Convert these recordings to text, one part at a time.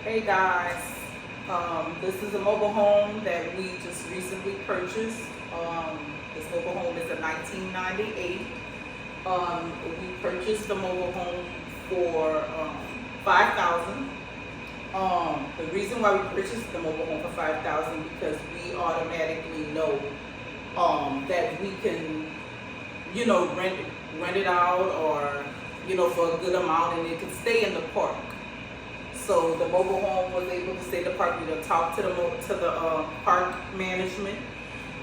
Hey guys, this is a mobile home that we just recently purchased. This mobile home is a 1998. We purchased the mobile home for $5,000. The reason why we purchased the mobile home for $5,000 because we automatically know that we can, rent it out or for a good amount, and it can stay in the park. So the mobile home was able to stay in the park. We done talked to the park management,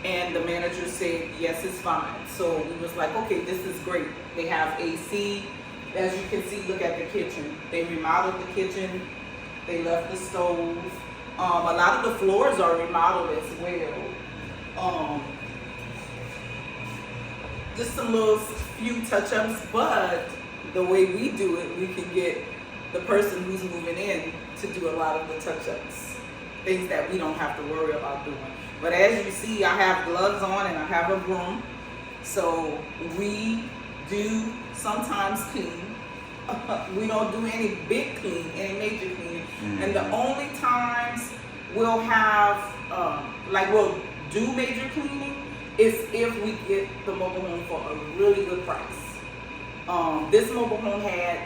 and the manager said yes, it's fine. So we was like, okay, this is great. They have AC, as you can see. Look at the kitchen. They remodeled the kitchen. They left the stove. A lot of the floors are remodeled as well. Just some little few touch-ups, but the way we do it, we can get the person who's moving in to do a lot of the touch-ups, things that we don't have to worry about doing. But as you see, I have gloves on and I have a broom, so we do sometimes clean. We don't do any big clean, any major cleaning, and the only times we'll have we'll do major cleaning is if we get the mobile home for a really good price. This mobile home had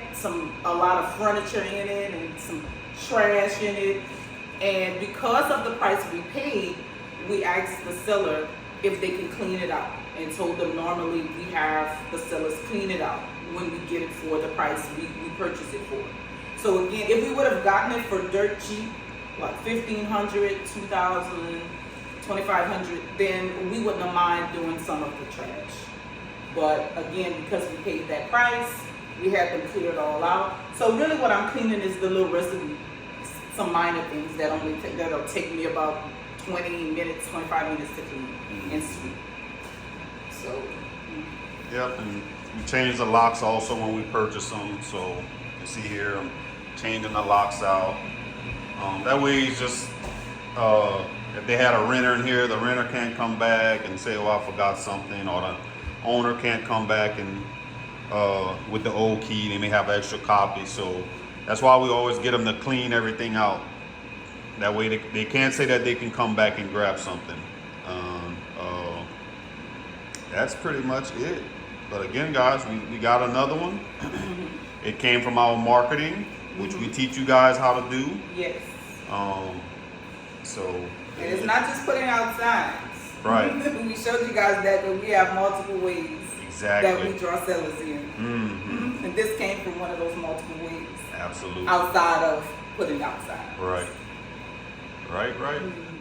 a lot of furniture in it and some trash in it, and because of the price we paid, we asked the seller if they can clean it out, and told them normally we have the sellers clean it out when we get it for the price we purchase it for. So again, if we would have gotten it for dirt cheap, like $1,500, $2,000, $2,500, then we wouldn't have mind doing some of the trash. But again, because we paid that price, we had them clear it all out. So really what I'm cleaning is the little residue, some minor things that'll take me about 20 minutes, 25 minutes to clean and sweep. So. Yep, and we changed the locks also when we purchased them. So you see here, I'm changing the locks out. That way it's just, if they had a renter in here, the renter can't come back and say, oh, I forgot something, or the owner can't come back and with the old key, they may have an extra copy. So that's why we always get them to clean everything out. That way they can't say that they can come back and grab something. That's pretty much it. But again, guys, we got another one. It came from our marketing, which we teach you guys how to do. Yes. So. And it's not just putting out signs. Right. We showed you guys that we have multiple ways exactly that we draw sellers in. Mm-hmm. And this came from one of those multiple ways. Absolutely. Outside of putting out signs. Right. Right. Mm-hmm.